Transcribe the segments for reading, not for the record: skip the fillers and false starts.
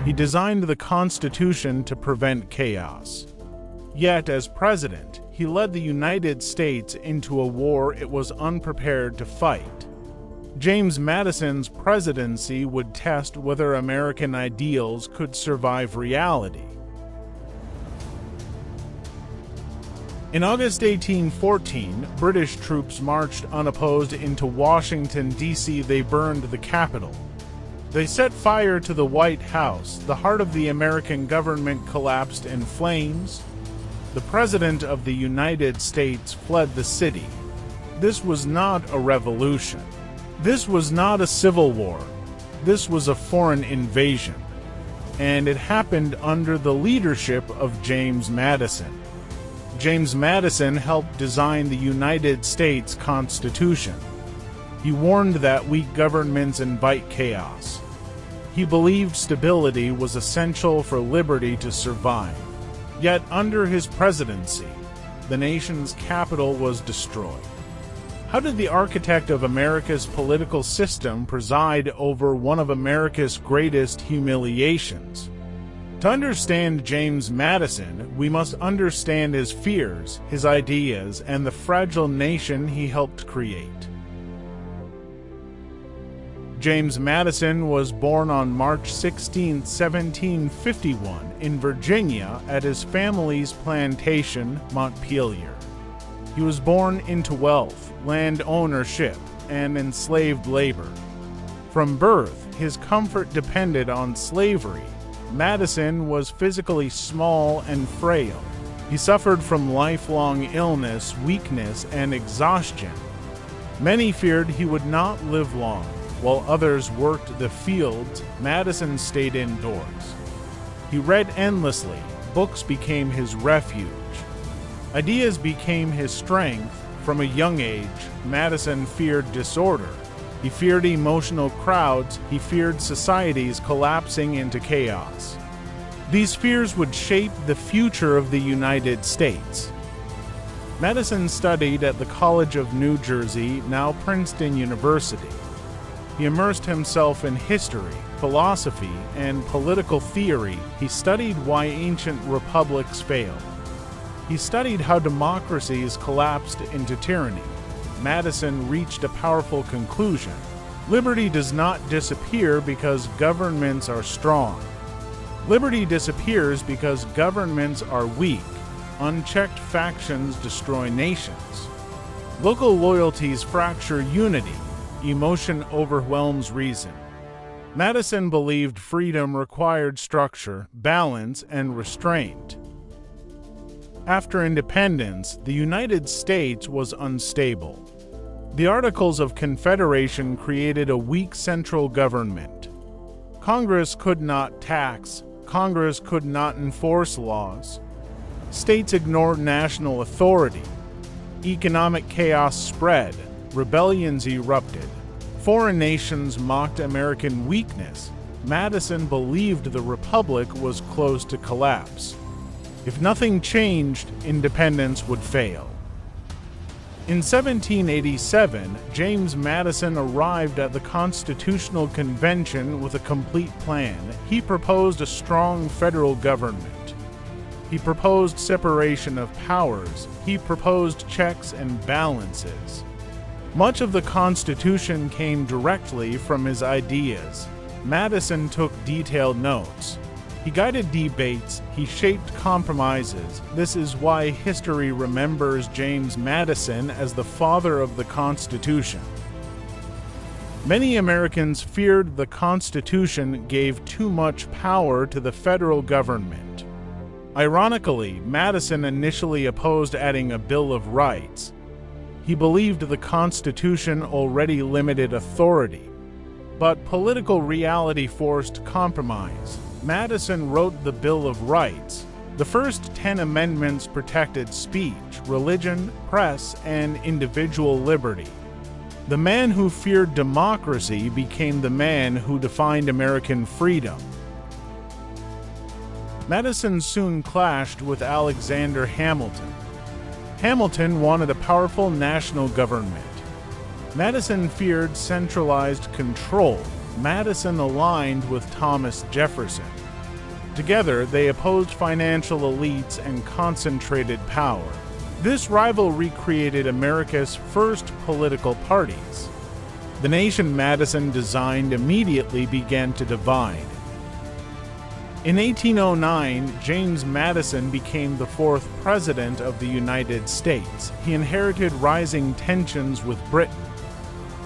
He designed the Constitution to prevent chaos. Yet, as president, he led the United States into a war it was unprepared to fight. James Madison's presidency would test whether American ideals could survive reality. In August 1814, British troops marched unopposed into Washington, D.C. They burned the Capitol. They set fire to the White House. The heart of the American government collapsed in flames. The President of the United States fled the city. This was not a revolution. This was not a civil war. This was a foreign invasion. And it happened under the leadership of James Madison. James Madison helped design the United States Constitution. He warned that weak governments invite chaos. He believed stability was essential for liberty to survive. Yet under his presidency, the nation's capital was destroyed. How did the architect of America's political system preside over one of America's greatest humiliations? To understand James Madison, we must understand his fears, his ideas, and the fragile nation he helped create. James Madison was born on March 16, 1751, in Virginia at his family's plantation, Montpelier. He was born into wealth, land ownership, and enslaved labor. From birth, his comfort depended on slavery. Madison was physically small and frail. He suffered from lifelong illness, weakness, and exhaustion. Many feared he would not live long. While others worked the fields, Madison stayed indoors. He read endlessly. Books became his refuge. Ideas became his strength. From a young age, Madison feared disorder. He feared emotional crowds. He feared societies collapsing into chaos. These fears would shape the future of the United States. Madison studied at the College of New Jersey, now Princeton University. He immersed himself in history, philosophy, and political theory. He studied why ancient republics failed. He studied how democracies collapsed into tyranny. Madison reached a powerful conclusion. Liberty does not disappear because governments are strong. Liberty disappears because governments are weak. Unchecked factions destroy nations. Local loyalties fracture unity. Emotion overwhelms reason. Madison believed freedom required structure, balance, and restraint. After independence, the United States was unstable. The Articles of Confederation created a weak central government. Congress could not tax. Congress could not enforce laws. States ignored national authority. Economic chaos spread. Rebellions erupted. Foreign nations mocked American weakness. Madison believed the republic was close to collapse. If nothing changed, independence would fail. In 1787, James Madison arrived at the Constitutional Convention with a complete plan. He proposed a strong federal government. He proposed separation of powers. He proposed checks and balances. Much of the Constitution came directly from his ideas. Madison took detailed notes. He guided debates. He shaped compromises. This is why history remembers James Madison as the father of the Constitution. Many Americans feared the Constitution gave too much power to the federal government. Ironically, Madison initially opposed adding a Bill of Rights. He believed the Constitution already limited authority. But political reality forced compromise. Madison wrote the Bill of Rights. The first 10 amendments protected speech, religion, press, and individual liberty. The man who feared democracy became the man who defined American freedom. Madison soon clashed with Alexander Hamilton. Hamilton wanted a powerful national government. Madison feared centralized control. Madison aligned with Thomas Jefferson. Together, they opposed financial elites and concentrated power. This rivalry created America's first political parties. The nation Madison designed immediately began to divide. In 1809, James Madison became the fourth president of the United States. He inherited rising tensions with Britain.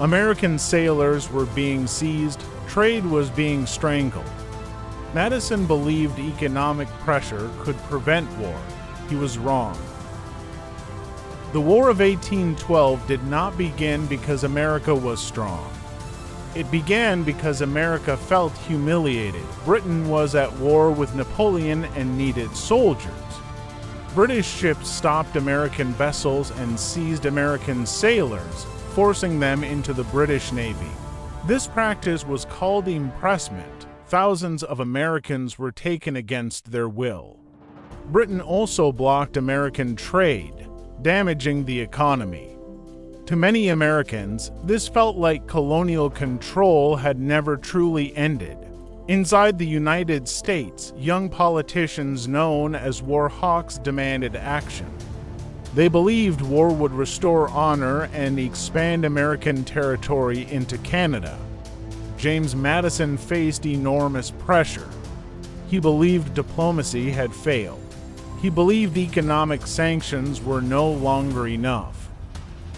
American sailors were being seized, trade was being strangled. Madison believed economic pressure could prevent war. He was wrong. The War of 1812 did not begin because America was strong. It began because America felt humiliated. Britain was at war with Napoleon and needed soldiers. British ships stopped American vessels and seized American sailors, forcing them into the British Navy. This practice was called impressment. Thousands of Americans were taken against their will. Britain also blocked American trade, damaging the economy. To many Americans, this felt like colonial control had never truly ended. Inside the United States, young politicians known as war hawks demanded action. They believed war would restore honor and expand American territory into Canada. James Madison faced enormous pressure. He believed diplomacy had failed. He believed economic sanctions were no longer enough.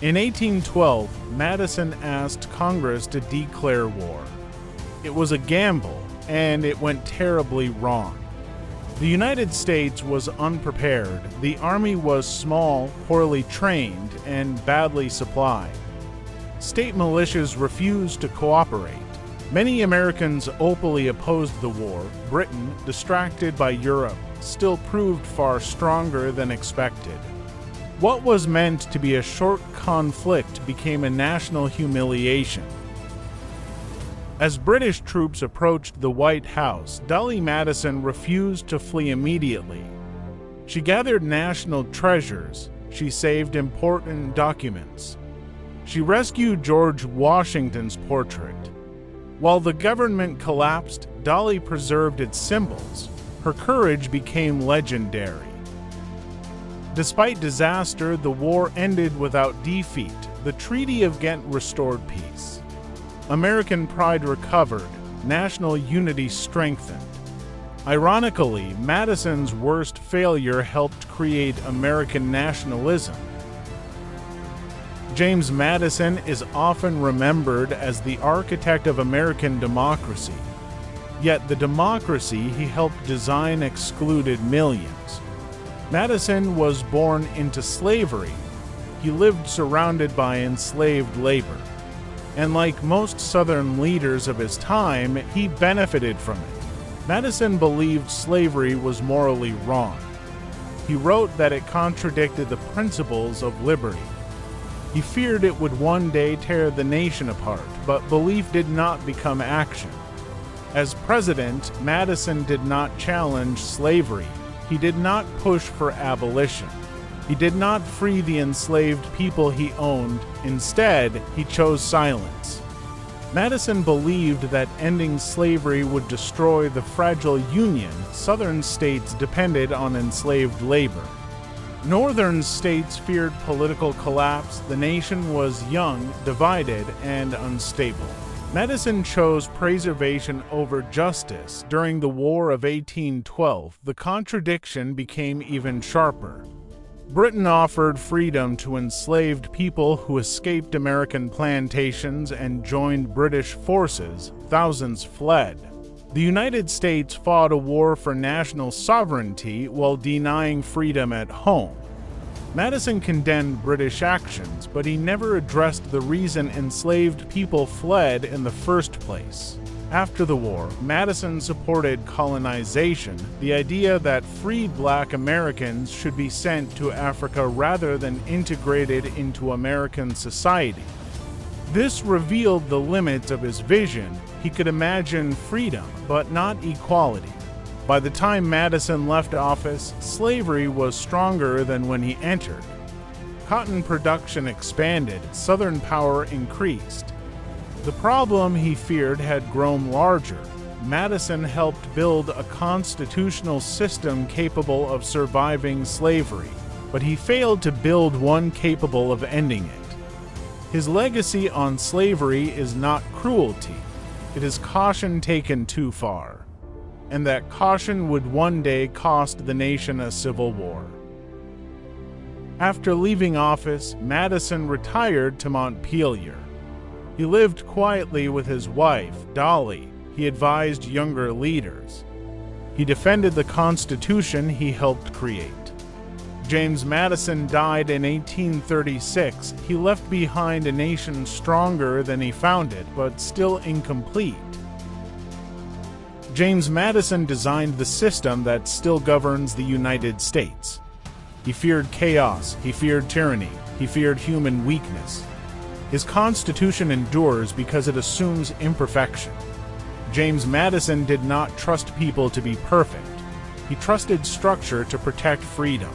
In 1812, Madison asked Congress to declare war. It was a gamble, and it went terribly wrong. The United States was unprepared. The army was small, poorly trained, and badly supplied. State militias refused to cooperate. Many Americans openly opposed the war. Britain, distracted by Europe, still proved far stronger than expected. What was meant to be a short conflict became a national humiliation. As British troops approached the White House, Dolly Madison refused to flee immediately. She gathered national treasures. She saved important documents. She rescued George Washington's portrait. While the government collapsed, Dolly preserved its symbols. Her courage became legendary. Despite disaster, the war ended without defeat. The Treaty of Ghent restored peace. American pride recovered. National unity strengthened. Ironically, Madison's worst failure helped create American nationalism. James Madison is often remembered as the architect of American democracy. Yet the democracy he helped design excluded millions. Madison was born into slavery. He lived surrounded by enslaved labor. And like most Southern leaders of his time, he benefited from it. Madison believed slavery was morally wrong. He wrote that it contradicted the principles of liberty. He feared it would one day tear the nation apart, but belief did not become action. As president, Madison did not challenge slavery. He did not push for abolition. He did not free the enslaved people he owned. Instead, he chose silence. Madison believed that ending slavery would destroy the fragile Union. Southern states depended on enslaved labor. Northern states feared political collapse. The nation was young, divided, and unstable. Madison chose preservation over justice. During the War of 1812, the contradiction became even sharper. Britain offered freedom to enslaved people who escaped American plantations and joined British forces. Thousands fled. The United States fought a war for national sovereignty while denying freedom at home. Madison condemned British actions, but he never addressed the reason enslaved people fled in the first place. After the war, Madison supported colonization, the idea that freed Black Americans should be sent to Africa rather than integrated into American society. This revealed the limits of his vision. He could imagine freedom, but not equality. By the time Madison left office, slavery was stronger than when he entered. Cotton production expanded, Southern power increased. The problem he feared had grown larger. Madison helped build a constitutional system capable of surviving slavery, but he failed to build one capable of ending it. His legacy on slavery is not cruelty, it is caution taken too far, and that caution would one day cost the nation a civil war. After leaving office, Madison retired to Montpelier. He lived quietly with his wife, Dolly. He advised younger leaders. He defended the Constitution he helped create. James Madison died in 1836. He left behind a nation stronger than he found it, but still incomplete. James Madison designed the system that still governs the United States. He feared chaos, he feared tyranny, he feared human weakness. His Constitution endures because it assumes imperfection. James Madison did not trust people to be perfect. He trusted structure to protect freedom.